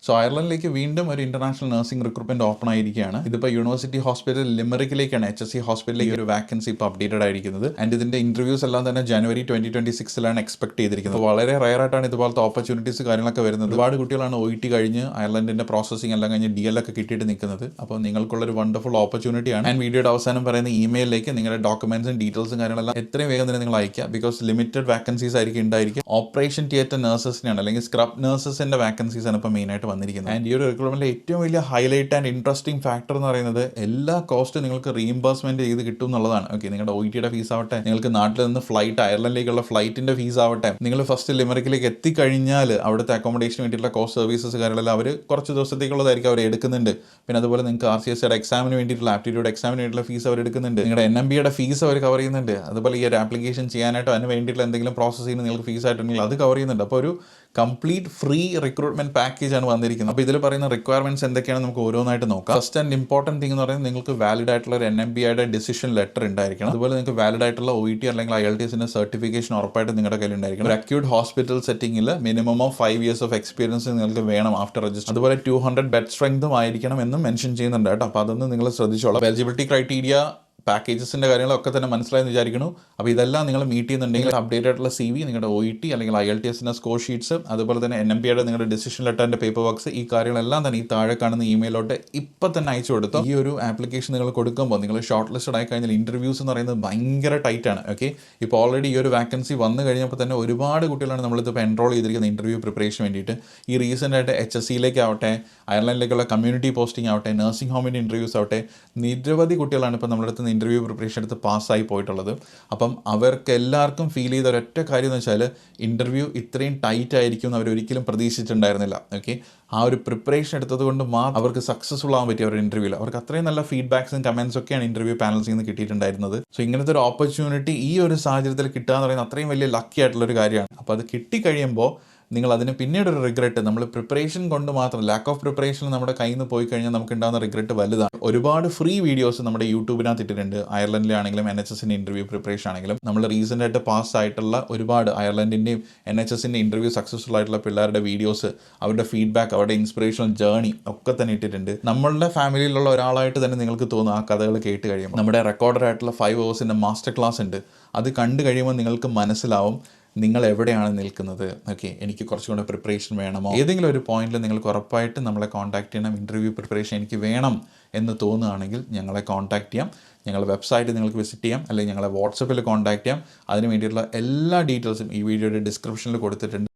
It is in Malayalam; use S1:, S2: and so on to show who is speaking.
S1: സോ അയർലൻഡിലേക്ക് വീണ്ടും ഒരു ഇന്റർനാഷണൽ നഴ്സിംഗ് റിക്രൂട്ട്മെന്റ് ഓപ്പൺ ആയിരിക്കുകയാണ്. ഇതിപ്പോൾ യൂണിവേഴ്സിറ്റി ഹോസ്പിറ്റൽ ലിമറിക്കിലേക്കാണ് HSC ഹോസ്പിറ്റലിലേക്ക് ഒരു വാക്കൻസി ഇപ്പോൾ അപ്ഡേറ്റഡ് ആയിരിക്കുന്നത്. ആൻഡ് ഇതിന്റെ ഇന്റർവ്യൂസ് എല്ലാം തന്നെ ജനുവരി 2026 എക്സ്പെക്ട് ചെയ്തിരിക്കുന്നത്. വളരെ റയർ ആയിട്ടാണ് ഇതുപോലത്തെ ഓപ്പർച്യൂണിറ്റീസ് കാര്യങ്ങളൊക്കെ വരുന്നത്. ഒരുപാട് കുട്ടികളാണ് OET കഴിഞ്ഞ് അയർലൻഡിന്റെ പ്രോസസ്സിംഗ് എല്ലാം കഴിഞ്ഞ് DL ഒക്കെ കിട്ടിയിട്ട് നിൽക്കുന്നത്. അപ്പോൾ നിങ്ങൾക്കുള്ളൊരു വണ്ടർഫുൾ ഓപ്പർച്യൂണിറ്റിയാണ്. ആൻഡ് വീഡിയോയുടെ അവസാനം പറയുന്ന ഇമെയിലേക്ക് നിങ്ങളുടെ ഡോക്യുമെന്റ്സും ഡീറ്റെയിൽസും കാര്യങ്ങളെല്ലാം എത്രയും വേഗം തന്നെ നിങ്ങൾ അയക്കുക. ബിക്കോസ് ലിമിറ്റഡ് വാക്കൻസീസ് ആയിരിക്കും ഉണ്ടായിരിക്കും. ഓപ്പറേഷൻ തിയേറ്റർ നഴ്സസിനാണ് അല്ലെങ്കിൽ സ്ക്രബ് നഴ്സസിന്റെ വാക്കൻസീസ് ആണ് ഇപ്പോൾ മെയിൻ ആയിട്ട് വന്നിരിക്കുന്നത്. ആൻഡ് ഈ ഒരു റിക്രൂട്ട്മെന്റിലെ ഏറ്റവും വലിയ ഹൈലൈറ്റ് ആൻഡ് ഇൻട്രസ്റ്റിംഗ് ഫാക്ടർ എന്ന് പറയുന്നത് എല്ലാ കോസ്റ്റ് നിങ്ങൾക്ക് റീഇംബേഴ്സ്മെന്റ് ചെയ്ത് കിട്ടും എന്നുള്ളതാണ്. ഓക്കെ, നിങ്ങളുടെ OETയുടെ ഫീസ് ആവട്ടെ, നിങ്ങൾക്ക് നാട്ടിൽ നിന്ന് ഫ്ലൈറ്റ് അയർലൻഡിലേക്കുള്ള ഫ്ലൈറ്റിന്റെ ഫീസ് ആവട്ടെ, നിങ്ങൾ ഫസ്റ്റ് ലിമറിക്കിലേക്ക് എത്തിക്കഴിഞ്ഞാൽ അവിടുത്തെ അക്കോമഡേഷന് വേണ്ടിയിട്ടുള്ള കോസ്റ്റ് സർവീസസ് കാര്യങ്ങളെല്ലാം അവർ കുറച്ച് ദിവസത്തേക്കുള്ളതായിരിക്കും അവർ എടുക്കുന്നുണ്ട്. പിന്നെ അതുപോലെ നിങ്ങൾക്ക് RCSയുടെ എക്സാമിന് വേണ്ടിയിട്ടുള്ള ആപ്റ്റിറ്റ്യൂഡ് എക്സാമിന് വേണ്ടിയിട്ടുള്ള ഫീസ് അവർ എടുക്കുന്നുണ്ട്. നിങ്ങളുടെ NMBയുടെ ഫീസ് അവർ കവർ ചെയ്യുന്നുണ്ട്. അതുപോലെ ഈ ഒരു ആപ്ലിക്കേഷൻ ചെയ്യാനായിട്ടോ അതിന് വേണ്ടിയിട്ടുള്ള എന്തെങ്കിലും പ്രോസസ് ചെയ്യുന്ന നിങ്ങൾക്ക് ഫീസ് ആയിട്ടുണ്ടെങ്കിൽ അത് കവർ ചെയ്യുന്നുണ്ട്. അപ്പോൾ ഒരു കംപ്ലീറ്റ് ഫ്രീ റിക്രൂട്ട്മെന്റ് പാക്കേജ് ആണ് വന്നിരിക്കുന്നത്. അപ്പോൾ ഇതിൽ പറയുന്ന റിക്വയർമെന്റ്സ് എന്തൊക്കെയാണെന്ന് നമുക്ക് ഓരോന്നായിട്ട് നോക്കാം. ഫസ്റ്റ് ആൻഡ് ഇമ്പോർട്ടന്റ് തിങ് എന്ന് പറയുന്നത് നിങ്ങൾക്ക് വാലിഡ് ആയിട്ടുള്ള ഒരു NMBയുടെ ഡിസിഷൻ ലെറ്റർ ഉണ്ടായിരിക്കണം. അതുപോലെ നിങ്ങൾക്ക് വാലിഡ് ആയിട്ടുള്ള OET അല്ലെങ്കിൽ IELTSന്റെ സർട്ടിഫിക്കേഷൻ ഉറപ്പായിട്ട് നിങ്ങളുടെ കയ്യിൽ ഉണ്ടായിരിക്കണം. ഒരു അക്യൂട്ട് ഹോസ്പിറ്റൽ സെറ്റിംഗിൽ minimum of 5 years of experience നിങ്ങൾക്ക് വേണം ആഫ്റ്റർ രജിസ്റ്റർ. അതുപോലെ 200 ബെഡ് സ്ട്രെങ്തും ആയിരിക്കണം എന്നും മെൻഷൻ ചെയ്യുന്നുണ്ട് കേട്ടോ. അപ്പോൾ അതൊന്നും നിങ്ങൾ ശ്രദ്ധിച്ചോളാം. എലിജിബിലിറ്റി ക്രൈറ്റീരിയ, പാക്കേജസിൻ്റെ കാര്യങ്ങളൊക്കെ തന്നെ മനസ്സിലായെന്ന് വിചാരിക്കുന്നു. അപ്പോൾ ഇതെല്ലാം നിങ്ങൾ മീറ്റ് ചെയ്യുന്നുണ്ടെങ്കിൽ അപ്ഡേറ്റ് ആയിട്ടുള്ള CV, നിങ്ങളുടെ OET അല്ലെങ്കിൽ IELTSന്റെ സ്കോർ ഷീറ്റ്സ്, അതുപോലെ തന്നെ NMBയുടെ നിങ്ങളുടെ ഡിസിഷൻ ലെറ്ററിൻ്റെ പേപ്പർ വർക്ക്സ്, ഈ കാര്യങ്ങളെല്ലാം തന്നെ ഈ താഴെ കാണുന്ന ഇമെയിലോട്ട് ഇപ്പം തന്നെ അയച്ചു കൊടുത്തു. ഈ ഒരു ആപ്ലിക്കേഷൻ നിങ്ങൾ കൊടുക്കുമ്പോൾ നിങ്ങൾ ഷോർട്ട് ലിസ്റ്റഡ് ആയി കഴിഞ്ഞാൽ ഇൻ്റർവ്യൂസ് എന്ന് പറയുന്നത് ഭയങ്കര ടൈറ്റാണ്. ഓക്കെ, ഇപ്പോൾ ഓൾറെഡി ഈ ഒരു വാക്കൻസി വന്നു കഴിഞ്ഞപ്പോൾ തന്നെ ഒരുപാട് കുട്ടികളാണ് നമ്മളിതിപ്പോൾ എൻറോൾ ചെയ്തിരിക്കുന്ന ഇൻ്റർവ്യൂ പ്രിപ്പറേഷന് വേണ്ടിയിട്ട്. ഈ റീസെൻ്റ് ആയിട്ട് HSCയിലേക്ക് ആവട്ടെ, അയർലൻഡിലേക്കുള്ള കമ്മ്യൂണിറ്റി പോസ്റ്റിംഗ് ആവട്ടെ, നഴ്സിംഗ് ഹോമിൻ്റെ ഇൻ്റർവ്യൂസ് ആവട്ടെ, നിരവധി കുട്ടികളാണ് ഇപ്പോൾ നമ്മുടെ അടുത്ത് ഇൻ്റർവ്യൂ പ്രിപ്പറേഷൻ എടുത്ത് പാസ്സായി പോയിട്ടുള്ളത്. അപ്പം അവർക്ക് എല്ലാവർക്കും ഫീൽ ചെയ്ത ഒരൊറ്റ കാര്യം എന്ന് വെച്ചാൽ ഇൻ്റർവ്യൂ ഇത്രയും ടൈറ്റ് ആയിരിക്കും എന്ന് അവരൊരിക്കലും പ്രതീക്ഷിച്ചിട്ടുണ്ടായിരുന്നില്ല. ഓക്കെ, ആ ഒരു പ്രിപ്പറേഷൻ എടുത്തത് കൊണ്ട് മാത്രം അവർക്ക് സക്സസ്ഫുൾ ആകാൻ പറ്റിയ അവരുടെ ഇൻ്റർവ്യൂവിൽ അവർക്ക് അത്രയും നല്ല ഫീഡ്ബാക്സും കമൻസ് ഒക്കെയാണ് ഇൻ്റർവ്യൂ പാനൽസിൽ നിന്ന് കിട്ടിയിട്ടുണ്ടായിരുന്നത്. സോ ഇങ്ങനത്തെ ഒരു ഓപ്പർച്യൂണിറ്റി ഈ ഒരു സാഹചര്യത്തിൽ കിട്ടുക എന്ന് പറയുന്നത് അത്രയും വലിയ ലക്കി ആയിട്ടുള്ളൊരു കാര്യമാണ്. അപ്പോൾ അത് കിട്ടിക്കഴിയുമ്പോൾ നിങ്ങൾ അതിന് പിന്നീടൊരു റിഗ്രറ്റ്, നമ്മൾ പ്രിപ്പറേഷൻ കൊണ്ട് മാത്രം, ലാക്ക് ഓഫ് പ്രിപ്പറേഷൻ നമ്മുടെ കയ്യിൽ നിന്ന് പോയി കഴിഞ്ഞാൽ നമുക്ക് ഉണ്ടാകുന്ന റിഗ്രറ്റ് വലുതാണ്. ഒരുപാട് ഫ്രീ വീഡിയോസ് നമ്മുടെ യൂട്യൂബിനകത്ത് ഇട്ടിട്ടുണ്ട്. അയർലൻഡിലാണെങ്കിലും NHSന്റെ ഇൻ്റർവ്യൂ പ്രിപ്പറേഷൻ ആണെങ്കിലും നമ്മൾ റീസെൻ്റ് ആയിട്ട് പാസ് ആയിട്ടുള്ള ഒരുപാട് അയർലൻഡിൻ്റെയും NHSന്റെ ഇൻ്റർവ്യൂ സക്സസ്ഫുൾ ആയിട്ടുള്ള പിള്ളേരുടെ വീഡിയോസ്, അവരുടെ ഫീഡ്ബാക്ക്, അവരുടെ ഇൻസ്പിറേഷണൽ ജേർണി ഒക്കെ തന്നെ ഇട്ടിട്ടുണ്ട്. നമ്മളുടെ ഫാമിലിയിലുള്ള ഒരാളായിട്ട് തന്നെ നിങ്ങൾക്ക് തോന്നും ആ കഥകൾ കേട്ട് കഴിയുമ്പോൾ. നമ്മുടെ റെക്കോർഡഡ് ആയിട്ടുള്ള 5 hours മാസ്റ്റർ ക്ലാസ് ഉണ്ട്. അത് കണ്ടു കഴിയുമ്പോൾ നിങ്ങൾക്ക് മനസ്സിലാവും നിങ്ങൾ എവിടെയാണ് നിൽക്കുന്നത്. ഓക്കെ, എനിക്ക് കുറച്ചും കൂടെ പ്രിപ്പറേഷൻ വേണമോ, ഏതെങ്കിലും ഒരു പോയിന്റിൽ നിങ്ങൾക്ക് ഉറപ്പായിട്ട് നമ്മളെ കോൺടാക്ട് ചെയ്യണം. ഇൻ്റർവ്യൂ പ്രിപ്പറേഷൻ എനിക്ക് വേണം എന്ന് തോന്നുകയാണെങ്കിൽ ഞങ്ങളെ കോൺടാക്ട് ചെയ്യാം. ഞങ്ങളുടെ വെബ്സൈറ്റ് നിങ്ങൾക്ക് വിസിറ്റ് ചെയ്യാം, അല്ലെങ്കിൽ ഞങ്ങളെ വാട്സപ്പിൽ കോൺടാക്ട് ചെയ്യാം. അതിന് വേണ്ടിയിട്ടുള്ള എല്ലാ ഡീറ്റെയിൽസും ഈ വീഡിയോയുടെ ഡിസ്ക്രിപ്ഷനിൽ കൊടുത്തിട്ടുണ്ട്.